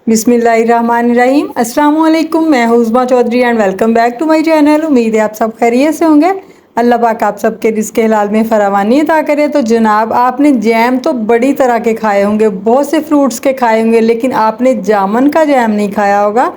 बिस्मिल्लाहिर्रहमानिर्रहीम। अस्सलाम वालेकुम। मैं हूँ Uzma Chaudhary and welcome back to my channel. उम्मीद है आप सब खैरियत से होंगे। अल्लाह पाक आप सबके रिज़्क़ हलाल में फरावानी अता करे। तो जनाब, आपने जैम तो बड़ी तरह के खाए होंगे, बहुत से फ्रूट्स के खाए होंगे, लेकिन आपने जामुन का जैम नहीं खाया होगा।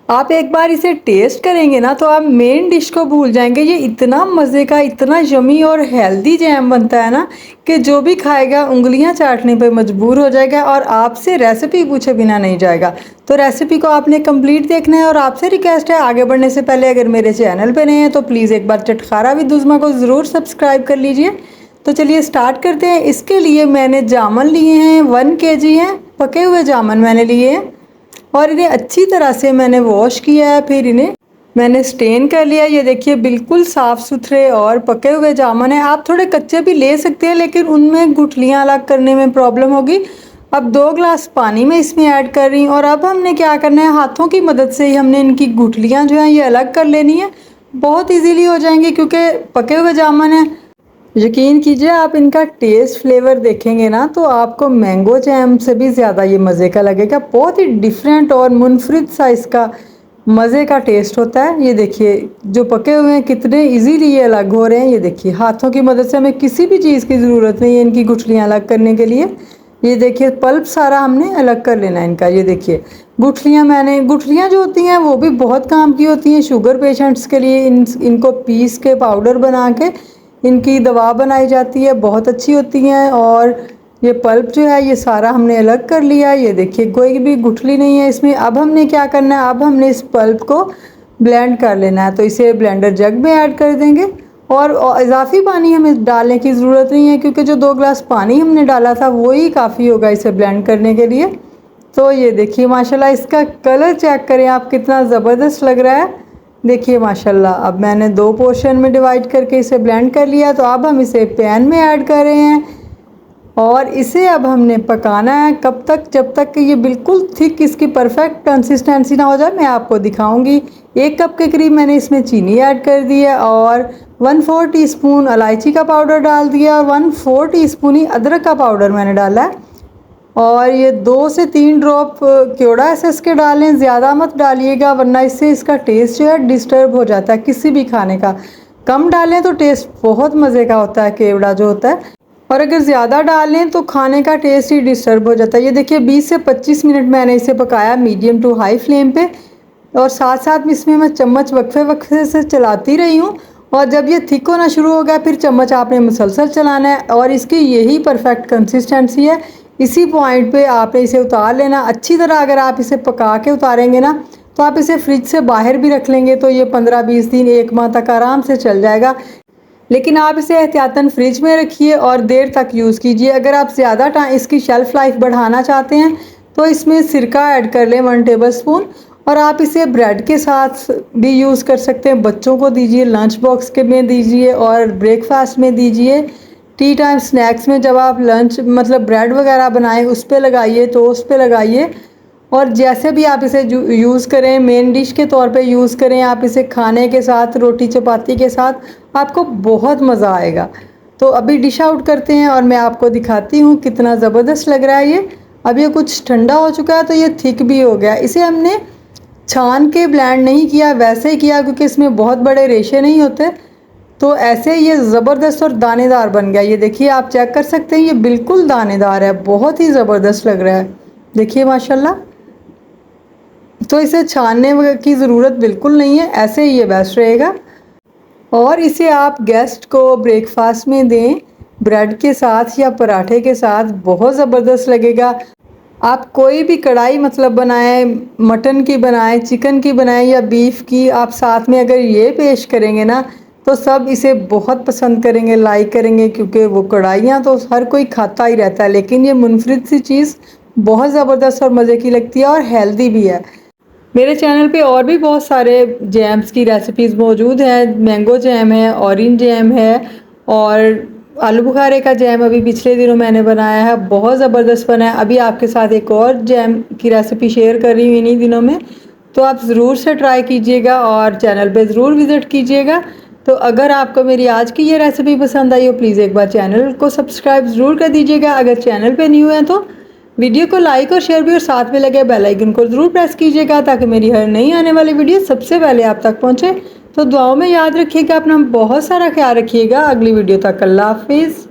आप एक बार इसे टेस्ट करेंगे ना तो आप मेन डिश को भूल जाएंगे। ये इतना मज़े का, इतना यमी और हेल्दी जैम बनता है ना कि जो भी खाएगा उंगलियां चाटने पे मजबूर हो जाएगा और आपसे रेसिपी पूछे बिना नहीं जाएगा। तो रेसिपी को आपने कंप्लीट देखना है और आपसे रिक्वेस्ट है, आगे बढ़ने से पहले अगर मेरे चैनल पे नए हैं तो प्लीज़ एक बार चटखारा विद उज़्मा को ज़रूर सब्सक्राइब कर लीजिए। तो चलिए स्टार्ट करते हैं। इसके लिए मैंने जामुन लिए हैं, 1 kg हैं, पके हुए जामुन मैंने लिए हैं और इन्हें अच्छी तरह से मैंने वॉश किया है। फिर इन्हें मैंने स्टेन कर लिया। ये देखिए बिल्कुल साफ़ सुथरे और पके हुए जामुन है। आप थोड़े कच्चे भी ले सकते हैं, लेकिन उनमें गुठलियाँ अलग करने में प्रॉब्लम होगी। अब 2 गिलास पानी में इसमें ऐड कर रही हूँ और अब हमने क्या करना है, हाथों की मदद से ही हमने इनकी गुठलियाँ जो हैं ये अलग कर लेनी है। बहुत ईजीली हो जाएंगी क्योंकि पके हुए जामुन है। यकीन कीजिए, आप इनका टेस्ट फ्लेवर देखेंगे ना तो आपको मैंगो जैम से भी ज़्यादा ये मज़े का लगेगा। बहुत ही डिफरेंट और मुनफरिद सा इसका मज़े का टेस्ट होता है। ये देखिए जो पके हुए हैं कितने इजीली ये अलग हो रहे हैं। ये देखिए हाथों की मदद से, हमें किसी भी चीज़ की ज़रूरत नहीं है इनकी गुठलियाँ अलग करने के लिए। ये देखिए पल्प सारा हमने अलग कर लेना है इनका। ये देखिए गुठलियाँ जो होती हैं वो भी बहुत काम की होती हैं शुगर पेशेंट्स के लिए। इनको पीस के पाउडर बना के इनकी दवा बनाई जाती है, बहुत अच्छी होती हैं। और ये पल्प जो है ये सारा हमने अलग कर लिया। ये देखिए कोई भी गुठली नहीं है इसमें। अब हमने क्या करना है, अब हमने इस पल्प को ब्लेंड कर लेना है। तो इसे ब्लेंडर जग में ऐड कर देंगे और इजाफी पानी हमें डालने की ज़रूरत नहीं है क्योंकि जो 2 गिलास पानी हमने डाला था वही काफ़ी होगा इसे ब्लेंड करने के लिए। तो ये देखिए माशाल्लाह इसका कलर चेक करें आप, कितना ज़बरदस्त लग रहा है। देखिए माशाल्लाह अब मैंने 2 पोर्शन में डिवाइड करके इसे ब्लेंड कर लिया। तो अब हम इसे पैन में ऐड कर रहे हैं और इसे अब हमने पकाना है कब तक, जब तक कि ये बिल्कुल थिक इसकी परफेक्ट कंसिस्टेंसी ना हो जाए। मैं आपको दिखाऊंगी। 1 कप के करीब मैंने इसमें चीनी ऐड कर दी है और 1/4 टीस्पून इलायची का पाउडर डाल दिया और 1/4 टीस्पून ही अदरक का पाउडर मैंने डाला है। और ये 2 से 3 ड्रॉप केवड़ा एसेंस के डालें, ज़्यादा मत डालिएगा वरना इससे इसका टेस्ट जो है डिस्टर्ब हो जाता है किसी भी खाने का। कम डालें तो टेस्ट बहुत मज़े का होता है केवड़ा जो होता है, और अगर ज़्यादा डालें तो खाने का टेस्ट ही डिस्टर्ब हो जाता है। ये देखिए 20 से 25 मिनट मैंने इसे पकाया मीडियम टू हाई फ्लेम पे और साथ साथ इसमें मैं चम्मच वक्फे वक्फे से चलाती रही हूँ। और जब ये थिक होना शुरू हो गया फिर चम्मच आपने मुसलसल चलाना है और इसकी यही परफेक्ट कंसिस्टेंसी है। इसी पॉइंट पे आपने इसे उतार लेना अच्छी तरह। अगर आप इसे पका के उतारेंगे ना तो आप इसे फ्रिज से बाहर भी रख लेंगे तो ये 15-20 दिन 1 माह तक आराम से चल जाएगा। लेकिन आप इसे एहतियातन फ्रिज में रखिए और देर तक यूज़ कीजिए। अगर आप ज़्यादा टाइम इसकी शेल्फ़ लाइफ बढ़ाना चाहते हैं तो इसमें सिरका ऐड कर लें 1 टेबल स्पून। और आप इसे ब्रेड के साथ भी यूज़ कर सकते हैं। बच्चों को दीजिए, लंच बॉक्स के में दीजिए और ब्रेकफास्ट में दीजिए। टी टाइम स्नैक्स में जब आप लंच मतलब ब्रेड वगैरह बनाएं उस पर लगाइए, टोस्ट पे लगाइए। और जैसे भी आप इसे यूज़ करें, मेन डिश के तौर पे यूज़ करें, आप इसे खाने के साथ, रोटी चपाती के साथ, आपको बहुत मज़ा आएगा। तो अभी डिश आउट करते हैं और मैं आपको दिखाती हूँ कितना ज़बरदस्त लग रहा है ये। अब ये कुछ ठंडा हो चुका है तो ये थिक भी हो गया। इसे हमने छान के ब्लेंड नहीं किया, वैसे ही किया क्योंकि इसमें बहुत बड़े रेशे नहीं होते। तो ऐसे ये ज़बरदस्त और दानेदार बन गया। ये देखिए आप चेक कर सकते हैं, ये बिल्कुल दानेदार है, बहुत ही ज़बरदस्त लग रहा है। देखिए माशाल्लाह। तो इसे छानने की ज़रूरत बिल्कुल नहीं है, ऐसे ही ये बेस्ट रहेगा। और इसे आप गेस्ट को ब्रेकफास्ट में दें ब्रेड के साथ या पराठे के साथ, बहुत ज़बरदस्त लगेगा। आप कोई भी कढ़ाई मतलब बनाएं, मटन की बनाएं, चिकन की बनाएं या बीफ की, आप साथ में अगर ये पेश करेंगे ना तो सब इसे बहुत पसंद करेंगे, लाइक करेंगे। क्योंकि वो कढ़ाइयाँ तो हर कोई खाता ही रहता है, लेकिन ये मुनफरिद सी चीज़ बहुत ज़बरदस्त और मज़े की लगती है और हेल्दी भी है। मेरे चैनल पे और भी बहुत सारे जैम्स की रेसिपीज़ मौजूद हैं। मैंगो जैम है, ऑरेंज जैम है और आलू बुखारे का जैम अभी पिछले दिनों मैंने बनाया है, बहुत ज़बरदस्त बना है। अभी आपके साथ एक और जैम की रेसिपी शेयर कर रही हूँ इन्हीं दिनों में, तो आप ज़रूर से ट्राई कीजिएगा और चैनल पे ज़रूर विज़िट कीजिएगा। तो अगर आपको मेरी आज की ये रेसिपी पसंद आई हो प्लीज़ एक बार चैनल को सब्सक्राइब ज़रूर कर दीजिएगा। अगर चैनल पे न्यू है तो वीडियो को लाइक और शेयर भी और साथ में लगे बेल आइकन को ज़रूर प्रेस कीजिएगा ताकि मेरी हर नई आने वाली वीडियो सबसे पहले आप तक पहुंचे। तो दुआओं में याद रखिएगा, अपना बहुत सारा ख्याल रखिएगा। अगली वीडियो तक अल्लाह हाफिज़।